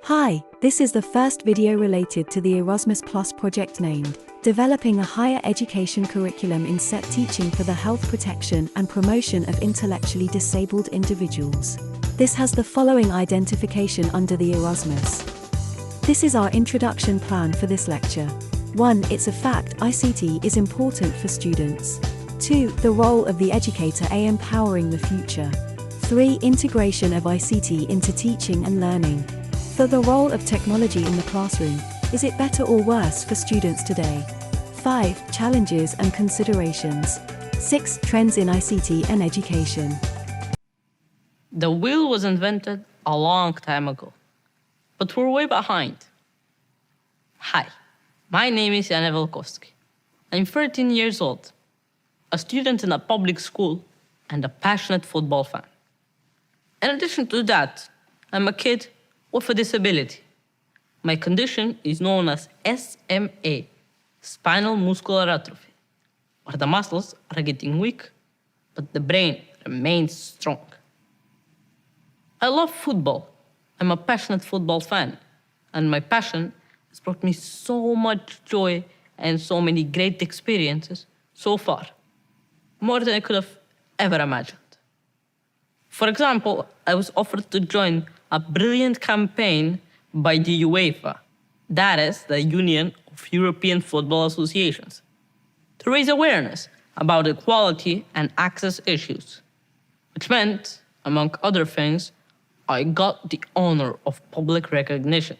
Hi, this is the first video related to the Erasmus Plus project named Developing a Higher Education Curriculum in SET Teaching for the Health Protection and Promotion of Intellectually Disabled Individuals. This has the following identification under the Erasmus. This is our introduction plan for this lecture. 1. It's a fact ICT is important for students. 2. The role of the educator in empowering the future. 3. Integration of ICT into teaching and learning. 4. The role of technology in the classroom. Is it better or worse for students today? 5. Challenges and considerations. 6. Trends in ICT and education. The wheel was invented a long time ago, but we're way behind. Hi, my name is Jana Velkovsky. I'm 13 years old, a student in a public school, and a passionate football fan. In addition to that, I'm a kid with a disability. My condition is known as SMA, spinal muscular atrophy, where the muscles are getting weak, but the brain remains strong. I love football. I'm a passionate football fan, and my passion has brought me so much joy and so many great experiences so far, more than I could have ever imagined. For example, I was offered to join a brilliant campaign by the UEFA, that is, the Union of European Football Associations, to raise awareness about equality and access issues, which meant, among other things, I got the honor of public recognition,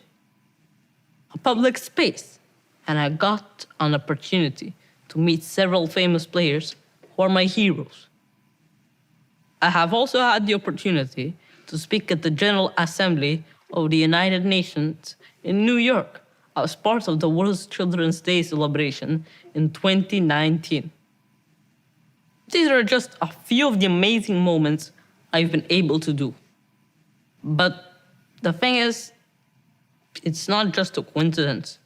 a public space, and I got an opportunity to meet several famous players who are my heroes. I have also had the opportunity to speak at the General Assembly of the United Nations in New York as part of the World Children's Day celebration in 2019. These are just a few of the amazing moments I've been able to do. But the thing is, it's not just a coincidence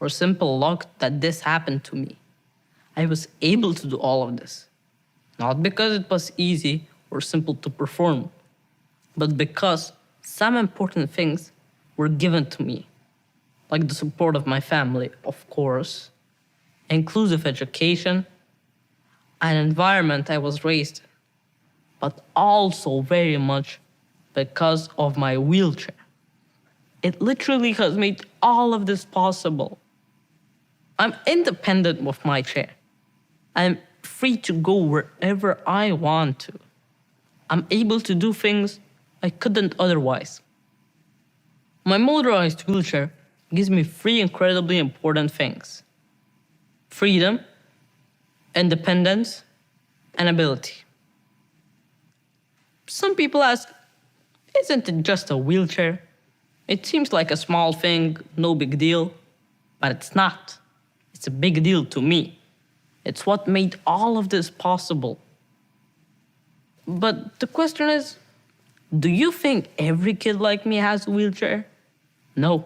or simple luck that this happened to me. I was able to do all of this, not because it was easy or simple to perform, but because some important things were given to me, like the support of my family, of course, inclusive education, an environment I was raised in, but also very much because of my wheelchair. It literally has made all of this possible. I'm independent with my chair. I'm free to go wherever I want to. I'm able to do things I couldn't otherwise. My motorized wheelchair gives me three incredibly important things: freedom, independence, and ability. Some people ask, isn't it just a wheelchair? It seems like a small thing, no big deal, but it's not. It's a big deal to me. It's what made all of this possible. But the question is, do you think every kid like me has a wheelchair? No.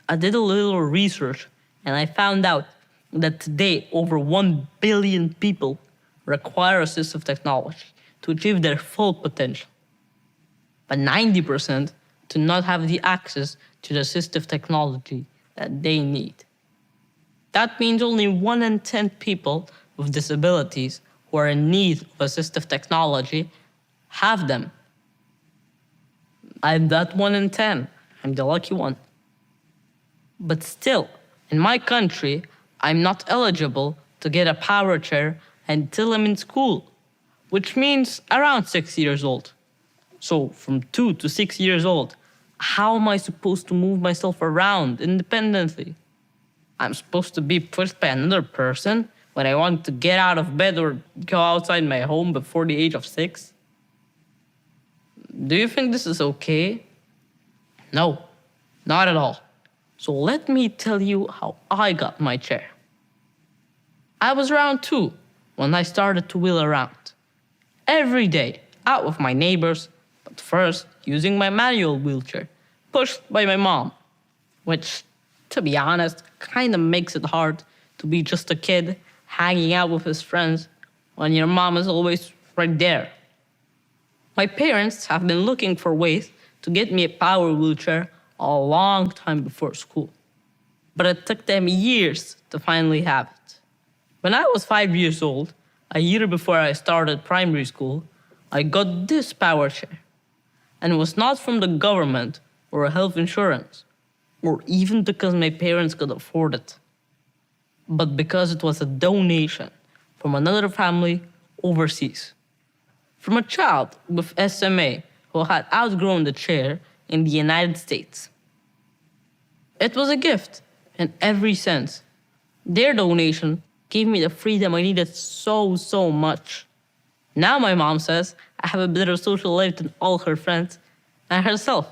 I did a little research and I found out that today over 1 billion people require assistive technology to achieve their full potential. But 90% do not have the access to the assistive technology that they need. That means only 1 in 10 people with disabilities who are in need of assistive technology have them. I'm that 1 in 10. I'm the lucky one. But still, in my country, I'm not eligible to get a power chair until I'm in school, which means around 6 years old. So from 2 to 6 years old, how am I supposed to move myself around independently? I'm supposed to be pushed by another person when I want to get out of bed or go outside my home before the age of 6? Do you think this is okay? No, not at all. So let me tell you how I got my chair. I was around 2 when I started to wheel around. Every day, out with my neighbors, but first using my manual wheelchair, pushed by my mom, which, to be honest, kind of makes it hard to be just a kid hanging out with his friends when your mom is always right there. My parents have been looking for ways to get me a power wheelchair a long time before school. But it took them years to finally have it. When I was 5 years old, a year before I started primary school, I got this power chair. And it was not from the government or health insurance, or even because my parents could afford it, but because it was a donation from another family overseas. From a child with SMA who had outgrown the chair in the United States. It was a gift in every sense. Their donation gave me the freedom I needed so much. Now my mom says I have a better social life than all her friends and herself.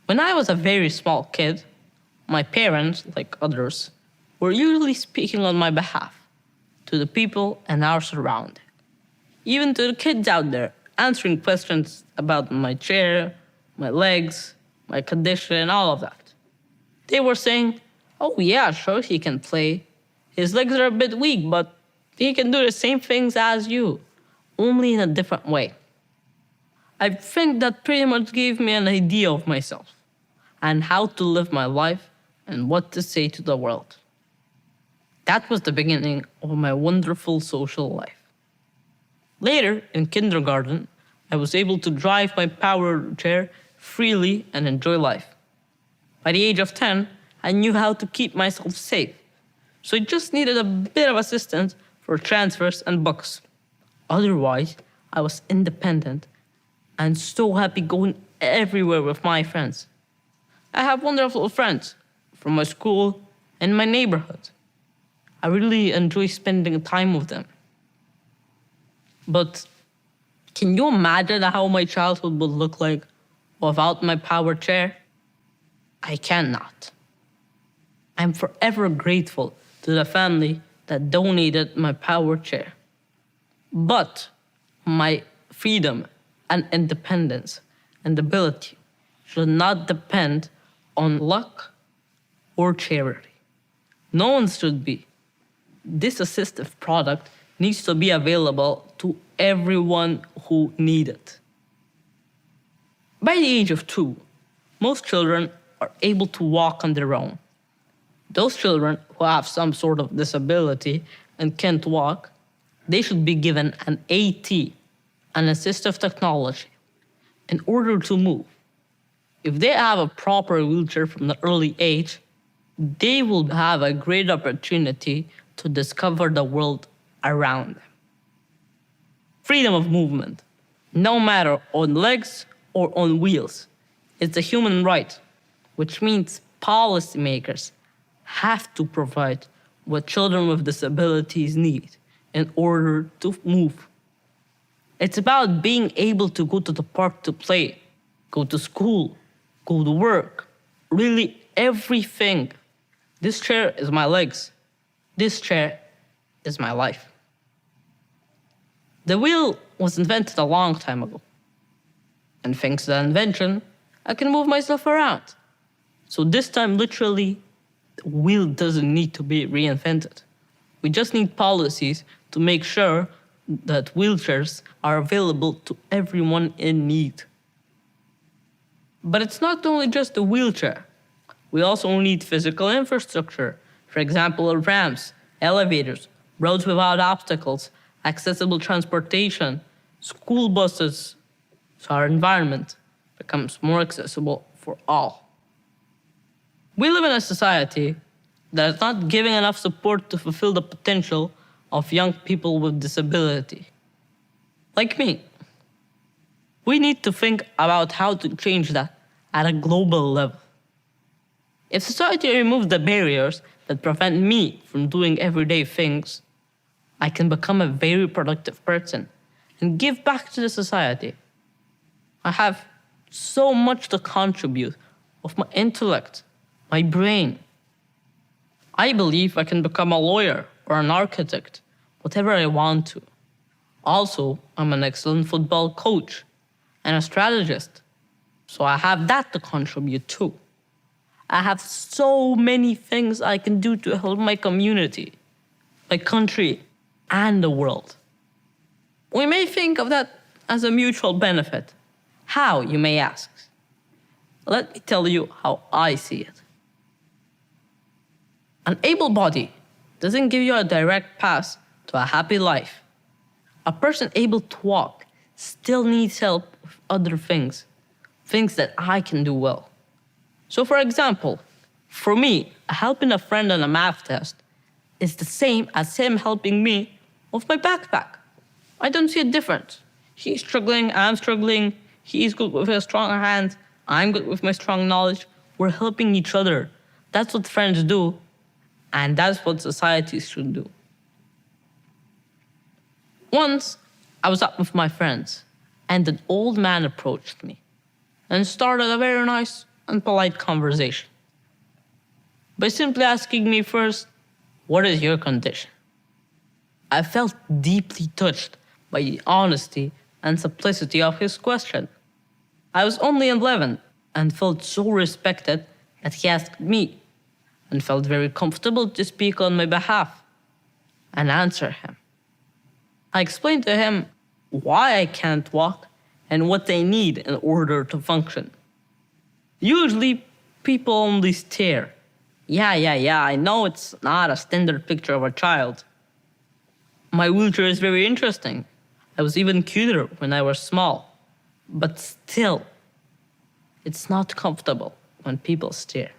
When I was a very small kid, my parents, like others, were usually speaking on my behalf to the people in our surrounding. Even to the kids out there, answering questions about my chair, my legs, my condition, all of that. They were saying, oh yeah, sure he can play. His legs are a bit weak, but he can do the same things as you, only in a different way. I think that pretty much gave me an idea of myself and how to live my life and what to say to the world. That was the beginning of my wonderful social life. Later, in kindergarten, I was able to drive my power chair freely and enjoy life. By the age of 10, I knew how to keep myself safe, so I just needed a bit of assistance for transfers and books. Otherwise, I was independent and so happy going everywhere with my friends. I have wonderful friends from my school and my neighborhood. I really enjoy spending time with them. But can you imagine how my childhood would look like without my power chair? I cannot. I'm forever grateful to the family that donated my power chair. But my freedom and independence and ability should not depend on luck or charity. No one should be. This assistive product needs to be available to everyone who needs it. By the age of 2, most children are able to walk on their own. Those children who have some sort of disability and can't walk, they should be given an AT, an assistive technology, in order to move. If they have a proper wheelchair from the early age, they will have a great opportunity to discover the world around them. Freedom of movement, no matter on legs or on wheels, it's a human right, which means policymakers have to provide what children with disabilities need in order to move. It's about being able to go to the park to play, go to school, go to work, really everything. This chair is my legs. This chair is my life. The wheel was invented a long time ago. And thanks to the invention, I can move myself around. So this time, literally, the wheel doesn't need to be reinvented. We just need policies to make sure that wheelchairs are available to everyone in need. But it's not only just a wheelchair. We also need physical infrastructure. For example, ramps, elevators, roads without obstacles, accessible transportation, school buses, so our environment becomes more accessible for all. We live in a society that is not giving enough support to fulfill the potential of young people with disability. Like me. We need to think about how to change that at a global level. If society removes the barriers that prevent me from doing everyday things, I can become a very productive person and give back to the society. I have so much to contribute with my intellect, my brain. I believe I can become a lawyer or an architect, whatever I want to. Also, I'm an excellent football coach and a strategist, so I have that to contribute too. I have so many things I can do to help my community, my country, and the world. We may think of that as a mutual benefit. How, you may ask? Let me tell you how I see it. An able body doesn't give you a direct path to a happy life. A person able to walk still needs help with other things that I can do well. So for example, for me, helping a friend on a math test is the same as him helping me with my backpack. I don't see a difference. He's struggling, I'm struggling. He's good with his strong hands, I'm good with my strong knowledge. We're helping each other. That's what friends do, and that's what society should do. Once, I was out with my friends, and an old man approached me and started a very nice and polite conversation by simply asking me first, "What is your condition?" I felt deeply touched by the honesty and simplicity of his question. I was only 11 and felt so respected that he asked me, and felt very comfortable to speak on my behalf and answer him. I explained to him why I can't walk and what they need in order to function. Usually, people only stare. Yeah, I know it's not a standard picture of a child. My wheelchair is very interesting. I was even cuter when I was small. But still, it's not comfortable when people stare.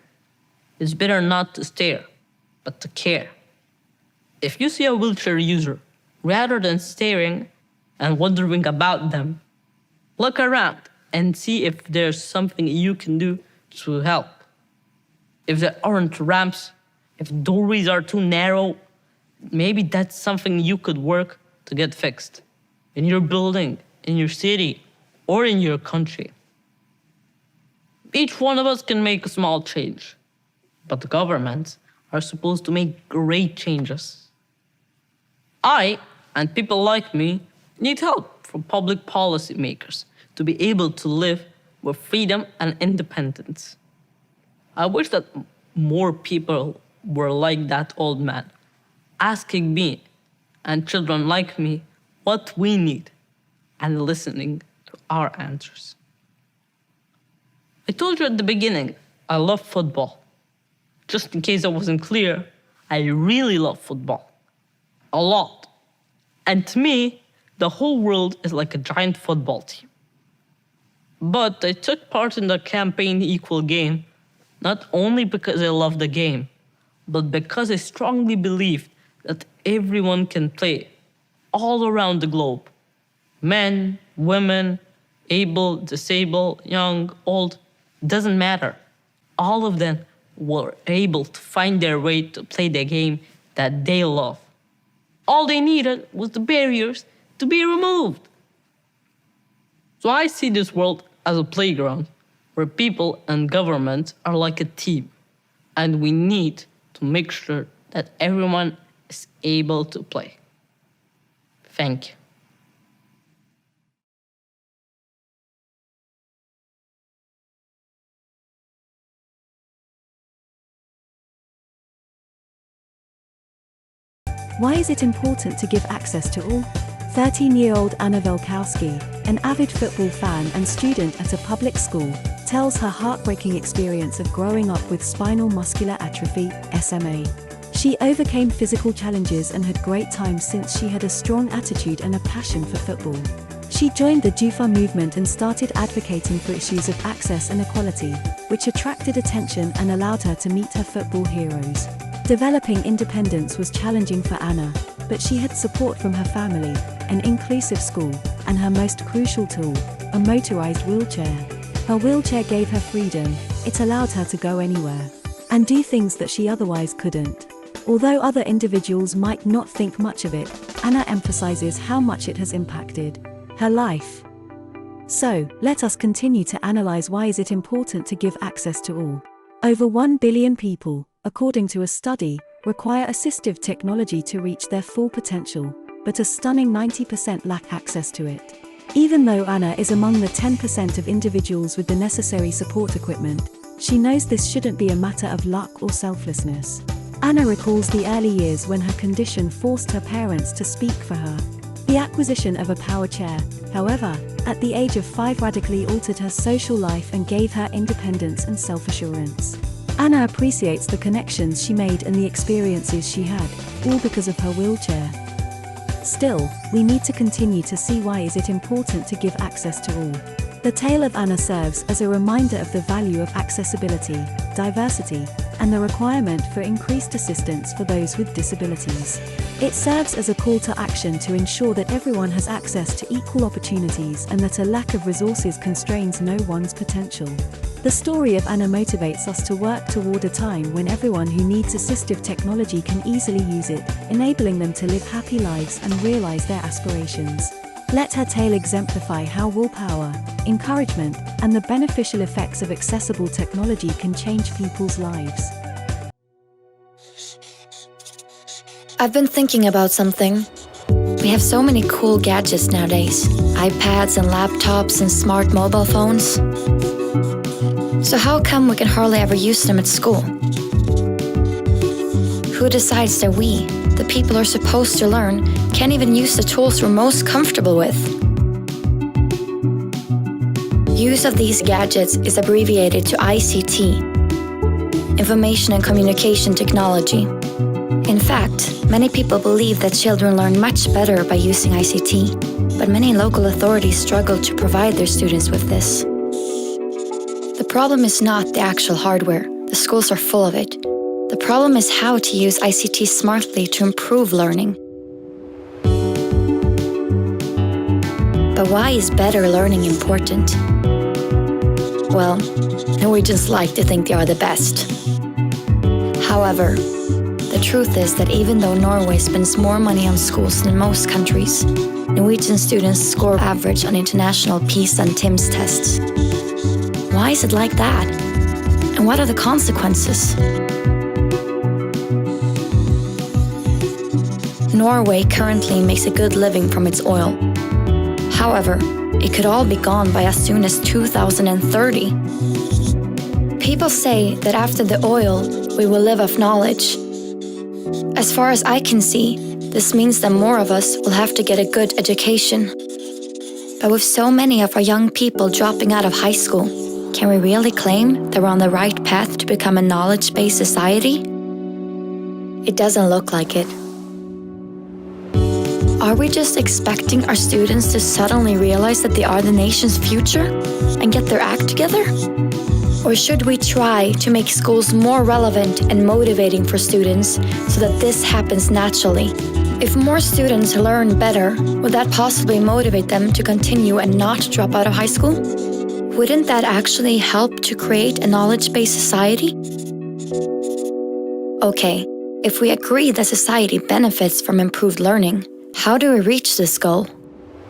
It's better not to stare, but to care. If you see a wheelchair user, rather than staring and wondering about them, look around and see if there's something you can do to help. If there aren't ramps, if doorways are too narrow, maybe that's something you could work to get fixed in your building, in your city, or in your country. Each one of us can make a small change, but the governments are supposed to make great changes. I, and people like me, need help from public policy makers to be able to live with freedom and independence. I wish that more people were like that old man, asking me and children like me what we need and listening to our answers. I told you at the beginning, I love football. Just in case I wasn't clear, I really love football. A lot. And to me, the whole world is like a giant football team. But I took part in the campaign Equal Game, not only because I love the game, but because I strongly believe that everyone can play all around the globe. Men, women, able, disabled, young, old, doesn't matter. All of them were able to find their way to play the game that they love. All they needed was the barriers to be removed. So I see this world as a playground where people and governments are like a team, and we need to make sure that everyone is able to play. Thank you. Why is it important to give access to all? 13-year-old Anna Velkowski, an avid football fan and student at a public school, tells her heartbreaking experience of growing up with spinal muscular atrophy, SMA. She overcame physical challenges and had great times since she had a strong attitude and a passion for football. She joined the DUFA movement and started advocating for issues of access and equality, which attracted attention and allowed her to meet her football heroes. Developing independence was challenging for Anna, but she had support from her family, an inclusive school, and her most crucial tool, a motorized wheelchair. Her wheelchair gave her freedom. It allowed her to go anywhere and do things that she otherwise couldn't. Although other individuals might not think much of it, Anna emphasizes how much it has impacted her life. So, let us continue to analyze why is it important to give access to all. Over 1 billion people, according to a study, require assistive technology to reach their full potential, but a stunning 90% lack access to it. Even though Anna is among the 10% of individuals with the necessary support equipment, she knows this shouldn't be a matter of luck or selflessness. Anna recalls the early years when her condition forced her parents to speak for her. The acquisition of a power chair, However, at the age of 5, radically altered her social life and gave her independence and self-assurance. Anna appreciates the connections she made and the experiences she had, all because of her wheelchair. Still, we need to continue to see why is it important to give access to all. The tale of Anna serves as a reminder of the value of accessibility, diversity, and the requirement for increased assistance for those with disabilities. It serves as a call to action to ensure that everyone has access to equal opportunities and that a lack of resources constrains no one's potential. The story of Anna motivates us to work toward a time when everyone who needs assistive technology can easily use it, enabling them to live happy lives and realize their aspirations. Let her tale exemplify how willpower, encouragement, and the beneficial effects of accessible technology can change people's lives. I've been thinking about something. We have so many cool gadgets nowadays. iPads and laptops and smart mobile phones. So how come we can hardly ever use them at school? Who decides that we, the people who are supposed to learn, can't even use the tools we're most comfortable with? Use of these gadgets is abbreviated to ICT, Information and Communication Technology. In fact, many people believe that children learn much better by using ICT, but many local authorities struggle to provide their students with this. The problem is not the actual hardware, the schools are full of it. The problem is how to use ICT smartly to improve learning. But why is better learning important? Well, Norwegians like to think they are the best. However, the truth is that even though Norway spends more money on schools than most countries, Norwegian students score average on international PISA and TIMSS tests. Why is it like that? And what are the consequences? Norway currently makes a good living from its oil. However, it could all be gone by as soon as 2030. People say that after the oil, we will live off knowledge. As far as I can see, this means that more of us will have to get a good education. But with so many of our young people dropping out of high school, can we really claim that we're on the right path to become a knowledge-based society? It doesn't look like it. Are we just expecting our students to suddenly realize that they are the nation's future and get their act together? Or should we try to make schools more relevant and motivating for students so that this happens naturally? If more students learn better, would that possibly motivate them to continue and not drop out of high school? Wouldn't that actually help to create a knowledge-based society? Okay, if we agree that society benefits from improved learning, how do we reach this goal?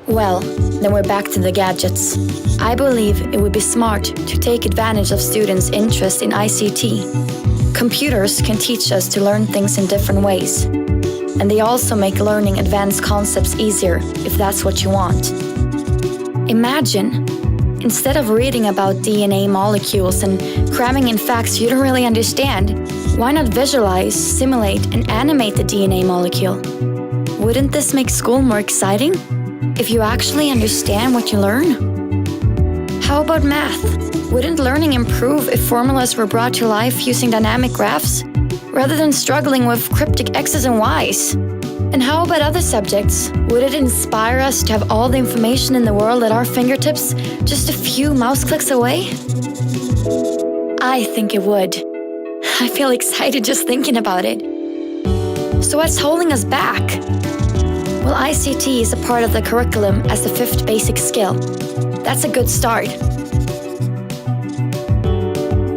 Well, then we're back to the gadgets. I believe it would be smart to take advantage of students' interest in ICT. Computers can teach us to learn things in different ways. And they also make learning advanced concepts easier, if that's what you want. Imagine, instead of reading about DNA molecules and cramming in facts you don't really understand, why not visualize, simulate, and animate the DNA molecule? Wouldn't this make school more exciting? If you actually understand what you learn? How about math? Wouldn't learning improve if formulas were brought to life using dynamic graphs, rather than struggling with cryptic X's and Y's? And how about other subjects? Would it inspire us to have all the information in the world at our fingertips, just a few mouse clicks away? I think it would. I feel excited just thinking about it. So what's holding us back? Well, ICT is a part of the curriculum as the 5th basic skill. That's a good start.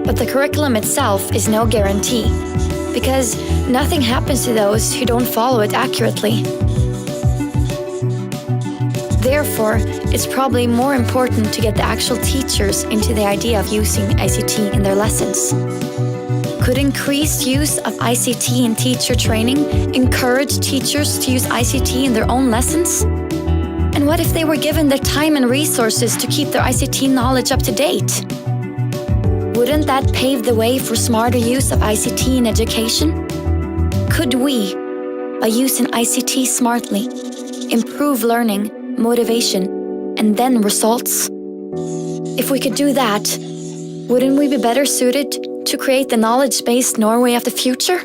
But the curriculum itself is no guarantee, because nothing happens to those who don't follow it accurately. Therefore, it's probably more important to get the actual teachers into the idea of using ICT in their lessons. Could increased use of ICT in teacher training encourage teachers to use ICT in their own lessons? And what if they were given the time and resources to keep their ICT knowledge up to date? Wouldn't that pave the way for smarter use of ICT in education? Could we, by using ICT smartly, improve learning, motivation, and then results. If we could do that, wouldn't we be better suited to create the knowledge-based Norway of the future?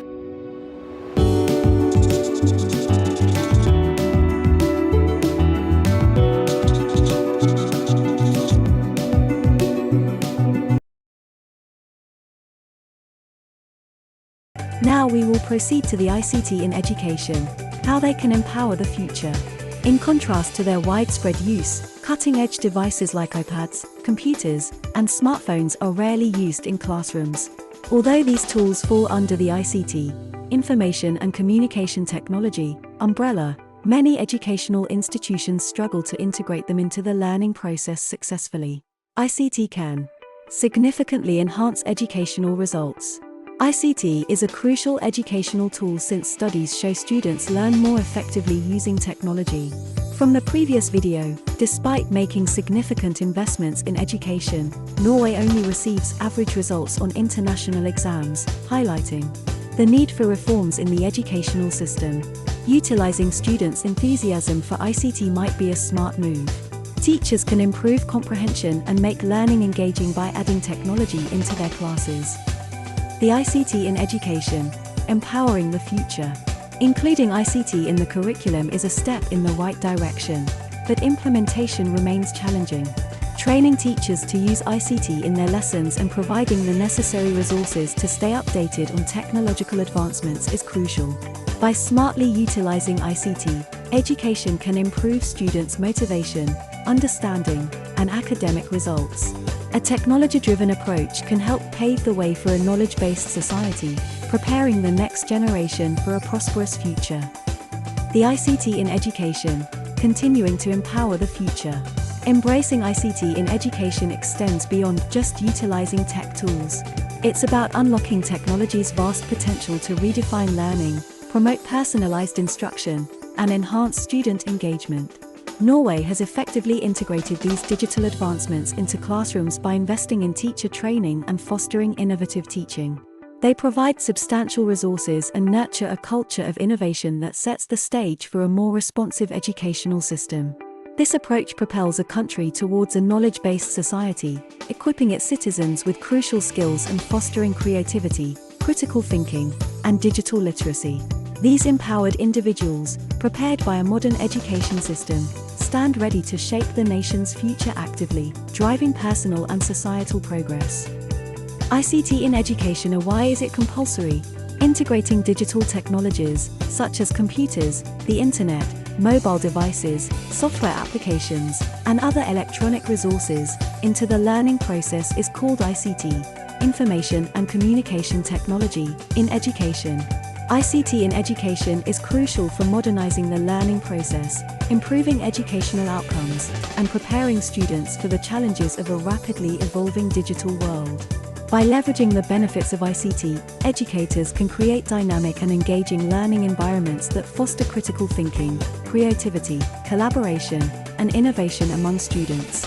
Now we will proceed to the ICT in education, how they can empower the future. In contrast to their widespread use, cutting-edge devices like iPads, computers, and smartphones are rarely used in classrooms. Although these tools fall under the ICT, Information and Communication Technology, umbrella, many educational institutions struggle to integrate them into the learning process successfully. ICT can significantly enhance educational results. ICT is a crucial educational tool since studies show students learn more effectively using technology. From the previous video, despite making significant investments in education, Norway only receives average results on international exams, highlighting the need for reforms in the educational system. Utilizing students' enthusiasm for ICT might be a smart move. Teachers can improve comprehension and make learning engaging by adding technology into their classes. The ICT in education, empowering the future. Including ICT in the curriculum is a step in the right direction, but implementation remains challenging. Training teachers to use ICT in their lessons and providing the necessary resources to stay updated on technological advancements is crucial. By smartly utilizing ICT, education can improve students' motivation, understanding, and academic results. A technology-driven approach can help pave the way for a knowledge-based society, preparing the next generation for a prosperous future. The ICT in education, continuing to empower the future. Embracing ICT in education extends beyond just utilizing tech tools. It's about unlocking technology's vast potential to redefine learning, promote personalized instruction, and enhance student engagement. Norway has effectively integrated these digital advancements into classrooms by investing in teacher training and fostering innovative teaching. They provide substantial resources and nurture a culture of innovation that sets the stage for a more responsive educational system. This approach propels a country towards a knowledge-based society, equipping its citizens with crucial skills and fostering creativity, critical thinking, and digital literacy. These empowered individuals, prepared by a modern education system, stand ready to shape the nation's future actively, driving personal and societal progress. ICT in education. Why is it compulsory? Integrating digital technologies, such as computers, the internet, mobile devices, software applications, and other electronic resources, into the learning process is called ICT, Information and Communication Technology, in education. ICT in education is crucial for modernizing the learning process, improving educational outcomes, and preparing students for the challenges of a rapidly evolving digital world. By leveraging the benefits of ICT, educators can create dynamic and engaging learning environments that foster critical thinking, creativity, collaboration, and innovation among students.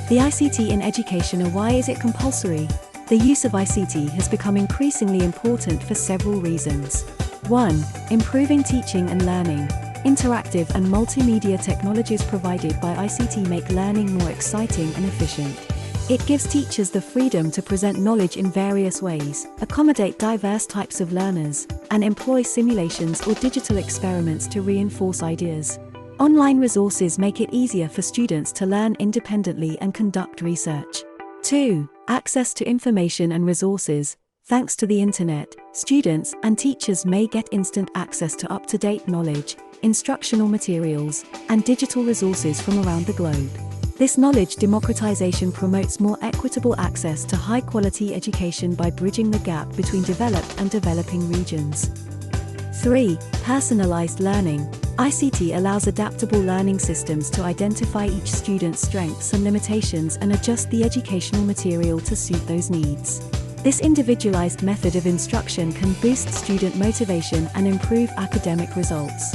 The ICT in education. Why is it compulsory? The use of ICT has become increasingly important for several reasons. 1. Improving teaching and learning. Interactive and multimedia technologies provided by ICT make learning more exciting and efficient. It gives teachers the freedom to present knowledge in various ways, accommodate diverse types of learners, and employ simulations or digital experiments to reinforce ideas. Online resources make it easier for students to learn independently and conduct research. 2. Access to information and resources. Thanks to the internet, students and teachers may get instant access to up-to-date knowledge, instructional materials, and digital resources from around the globe. This knowledge democratization promotes more equitable access to high-quality education by bridging the gap between developed and developing regions. 3. Personalized learning. ICT allows adaptable learning systems to identify each student's strengths and limitations and adjust the educational material to suit those needs. This individualized method of instruction can boost student motivation and improve academic results.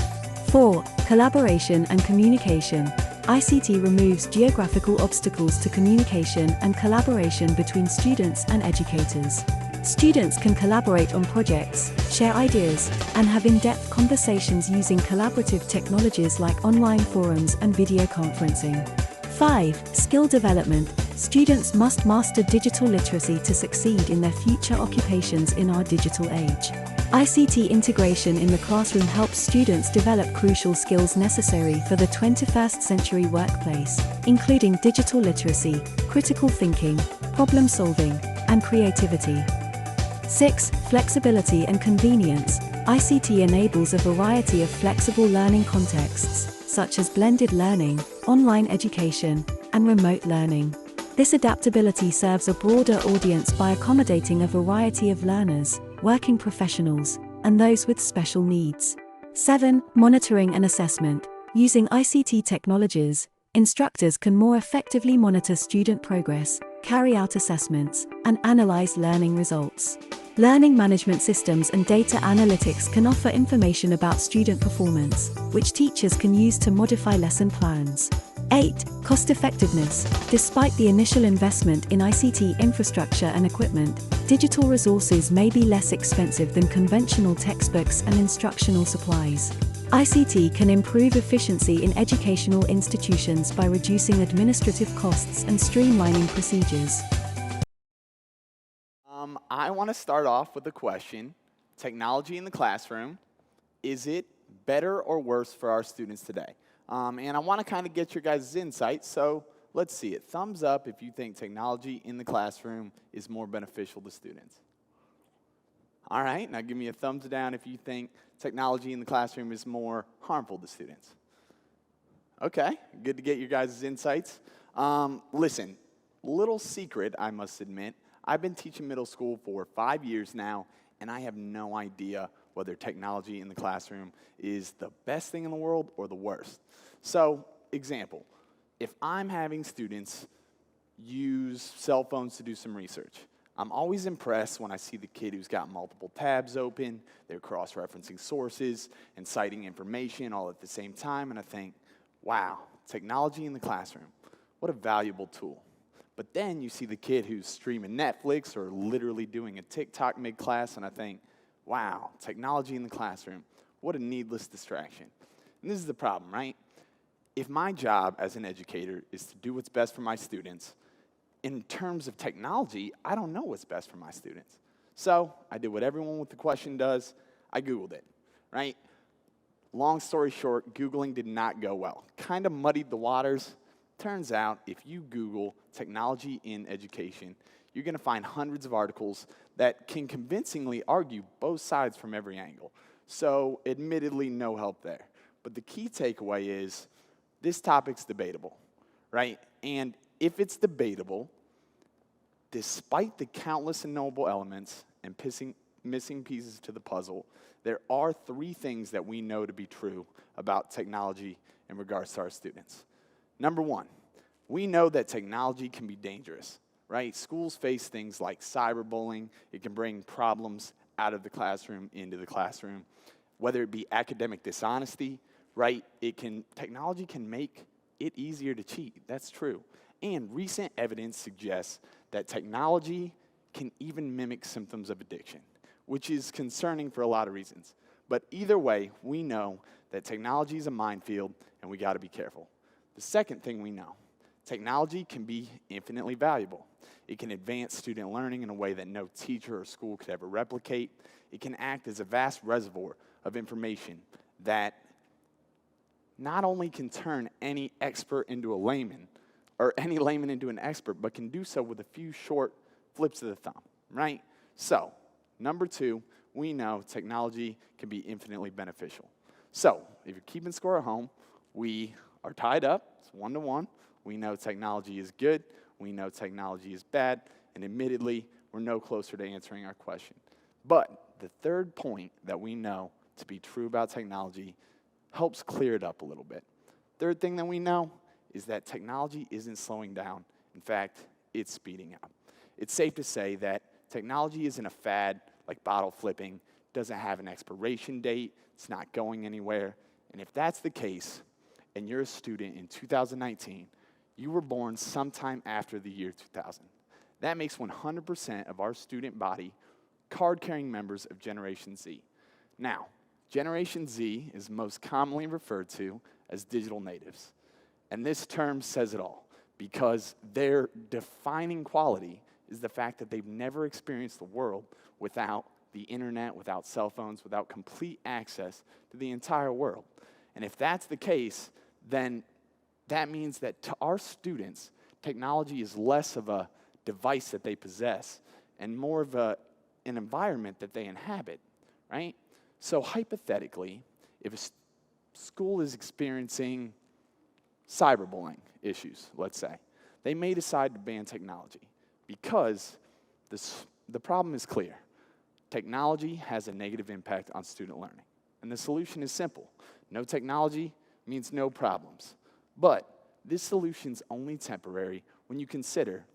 4. Collaboration and communication. ICT removes geographical obstacles to communication and collaboration between students and educators. Students can collaborate on projects, share ideas, and have in-depth conversations using collaborative technologies like online forums and video conferencing. 5. Skill development. Students must master digital literacy to succeed in their future occupations in our digital age. ICT integration in the classroom helps students develop crucial skills necessary for the 21st century workplace, including digital literacy, critical thinking, problem solving, and creativity. 6. Flexibility and convenience. ICT enables a variety of flexible learning contexts, such as blended learning, online education, and remote learning. This adaptability serves a broader audience by accommodating a variety of learners, working professionals, and those with special needs. 7. Monitoring and assessment. Using ICT technologies, instructors can more effectively monitor student progress, carry out assessments, and analyze learning results. Learning management systems and data analytics can offer information about student performance, which teachers can use to modify lesson plans. 8. Cost-effectiveness. Despite the initial investment in ICT infrastructure and equipment, digital resources may be less expensive than conventional textbooks and instructional supplies. ICT can improve efficiency in educational institutions by reducing administrative costs and streamlining procedures. I want to start off with a question. Technology in the classroom, is it better or worse for our students today? And I want to kind of get your guys' insight, so let's see it. Thumbs up if you think technology in the classroom is more beneficial to students. All right, now give me a thumbs down if you think technology in the classroom is more harmful to students. Okay, good to get your guys' insights. Listen, little secret, I must admit, I've been teaching middle school for 5 years now, and I have no idea whether technology in the classroom is the best thing in the world or the worst. So, example, if I'm having students use cell phones to do some research, I'm always impressed when I see the kid who's got multiple tabs open, they're cross-referencing sources and citing information all at the same time, and I think, wow, technology in the classroom, what a valuable tool. But then you see the kid who's streaming Netflix or literally doing a TikTok mid-class, and I think, wow, technology in the classroom, what a needless distraction. And this is the problem, right? If my job as an educator is to do what's best for my students, in terms of technology, I don't know what's best for my students. So I did what everyone with the question does. I Googled it, right? Long story short, Googling did not go well. Kind of muddied the waters. Turns out, if you Google technology in education, you're going to find hundreds of articles that can convincingly argue both sides from every angle. So, admittedly, no help there. But the key takeaway is this topic's debatable, right? And if it's debatable, despite the countless and noble elements and missing pieces to the puzzle, there are 3 things that we know to be true about technology in regards to our students. Number 1, we know that technology can be dangerous, right? Schools face things like cyberbullying. It can bring problems out of the classroom into the classroom, whether it be academic dishonesty, right? Technology can make it easier to cheat. That's true. And recent evidence suggests that technology can even mimic symptoms of addiction, which is concerning for a lot of reasons. But either way, we know that technology is a minefield, and we got to be careful. The second thing we know, technology can be infinitely valuable. It can advance student learning in a way that no teacher or school could ever replicate. It can act as a vast reservoir of information that not only can turn any expert into a layman, or any layman into an expert, but can do so with a few short flips of the thumb, right? So, number 2, we know technology can be infinitely beneficial. So, if you're keeping score at home, we are tied up. It's 1-1. We know technology is good. We know technology is bad. And admittedly, we're no closer to answering our question. But the third point that we know to be true about technology helps clear it up a little bit. Third thing that we know is that technology isn't slowing down. In fact, it's speeding up. It's safe to say that technology isn't a fad like bottle flipping, doesn't have an expiration date, it's not going anywhere. And if that's the case, and you're a student in 2019, you were born sometime after the year 2000. That makes 100% of our student body card-carrying members of Generation Z. Now, Generation Z is most commonly referred to as digital natives. And this term says it all. because their defining quality is the fact that they've never experienced the world without the internet, without cell phones, without complete access to the entire world. And if that's the case, then that means that to our students, technology is less of a device that they possess and more of an environment that they inhabit, right? So hypothetically, if a school is experiencing cyberbullying issues, let's say, they may decide to ban technology because the problem is clear. Technology has a negative impact on student learning. And the solution is simple. No technology means no problems. But this solution's only temporary when you consider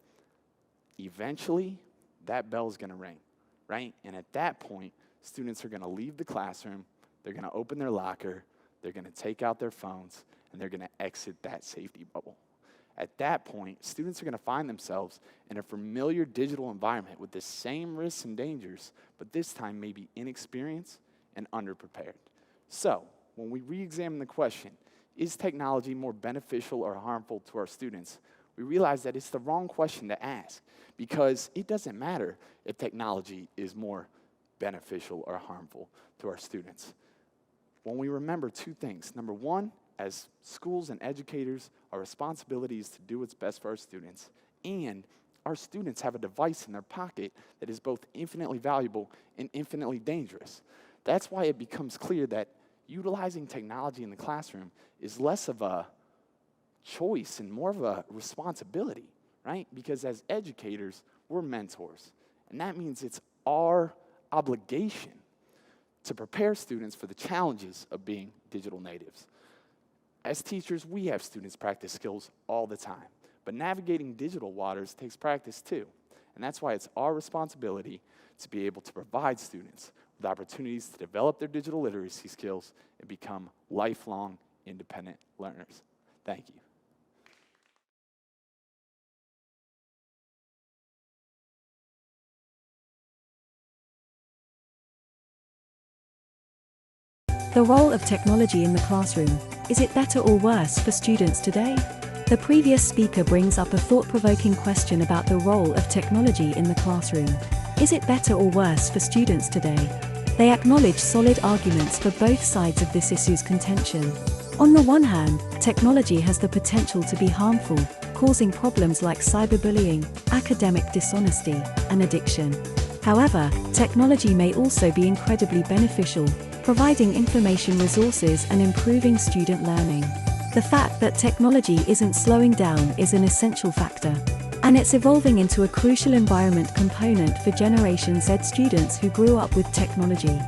eventually that bell's gonna ring, right? And at that point, students are gonna leave the classroom, they're gonna open their locker, they're gonna take out their phones, and they're gonna exit that safety bubble. At that point, students are gonna find themselves in a familiar digital environment with the same risks and dangers, but this time maybe inexperienced and underprepared. So, when we re-examine the question, is technology more beneficial or harmful to our students, we realize that it's the wrong question to ask, because it doesn't matter if technology is more beneficial or harmful to our students. When we remember two things, number one, as schools and educators, our responsibility is to do what's best for our students, and our students have a device in their pocket that is both infinitely valuable and infinitely dangerous. That's why it becomes clear that utilizing technology in the classroom is less of a choice and more of a responsibility, right? Because as educators, we're mentors, and that means it's our obligation to prepare students for the challenges of being digital natives. As teachers, we have students practice skills all the time, but navigating digital waters takes practice too. And that's why it's our responsibility to be able to provide students with opportunities to develop their digital literacy skills and become lifelong independent learners. Thank you. The role of technology in the classroom. Is it better or worse for students today? The previous speaker brings up a thought-provoking question about the role of technology in the classroom. Is it better or worse for students today? They acknowledge solid arguments for both sides of this issue's contention. On the one hand, technology has the potential to be harmful, causing problems like cyberbullying, academic dishonesty, and addiction. However, technology may also be incredibly beneficial, providing information resources and improving student learning. The fact that technology isn't slowing down is an essential factor, and it's evolving into a crucial environment component for Generation Z students who grew up with technology.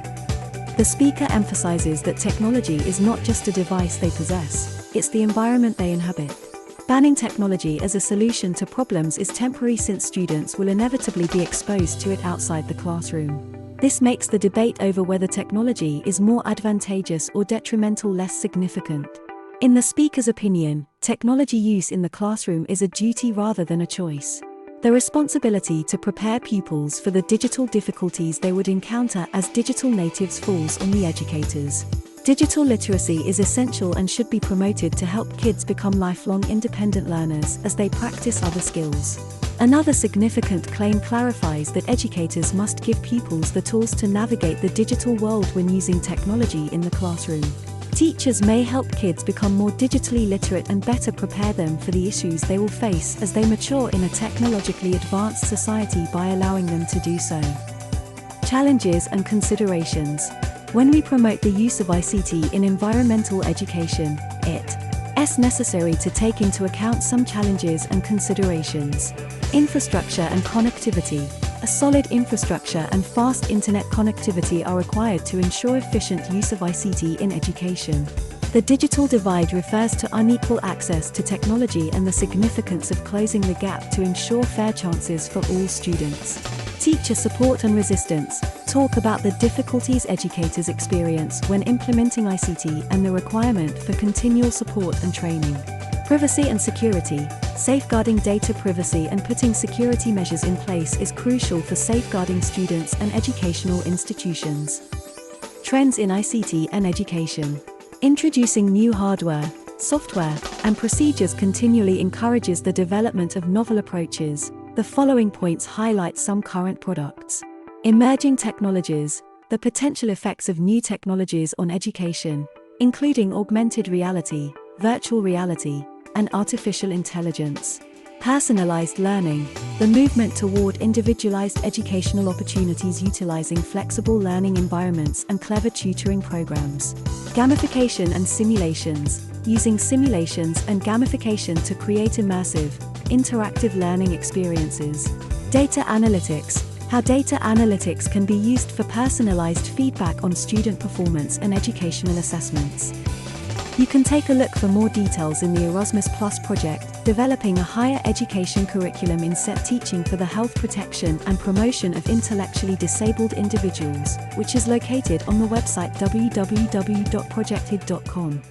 The speaker emphasizes that technology is not just a device they possess, it's the environment they inhabit. Banning technology as a solution to problems is temporary since students will inevitably be exposed to it outside the classroom. This makes the debate over whether technology is more advantageous or detrimental less significant. In the speaker's opinion, technology use in the classroom is a duty rather than a choice. The responsibility to prepare pupils for the digital difficulties they would encounter as digital natives falls on the educators. Digital literacy is essential and should be promoted to help kids become lifelong independent learners as they practice other skills. Another significant claim clarifies that educators must give pupils the tools to navigate the digital world when using technology in the classroom. Teachers may help kids become more digitally literate and better prepare them for the issues they will face as they mature in a technologically advanced society by allowing them to do so. Challenges and considerations. When we promote the use of ICT in environmental education, it's necessary to take into account some challenges and considerations. Infrastructure and connectivity. A solid infrastructure and fast internet connectivity are required to ensure efficient use of ICT in education. The digital divide refers to unequal access to technology and the significance of closing the gap to ensure fair chances for all students. Teacher support and resistance. Talk about the difficulties educators experience when implementing ICT and the requirement for continual support and training. Privacy and security. Safeguarding data privacy and putting security measures in place is crucial for safeguarding students and educational institutions. Trends in ICT and education. Introducing new hardware. software, and procedures continually encourages the development of novel approaches. The following points highlight some current products. Emerging technologies, the potential effects of new technologies on education, including augmented reality, virtual reality, and artificial intelligence. Personalized learning, the movement toward individualized educational opportunities utilizing flexible learning environments and clever tutoring programs. Gamification and simulations, using simulations and gamification to create immersive, interactive learning experiences. Data analytics, how data analytics can be used for personalized feedback on student performance and educational assessments. You can take a look for more details in the Erasmus Plus project, developing a higher education curriculum in SET teaching for the health protection and promotion of intellectually disabled individuals, which is located on the website www.projected.com.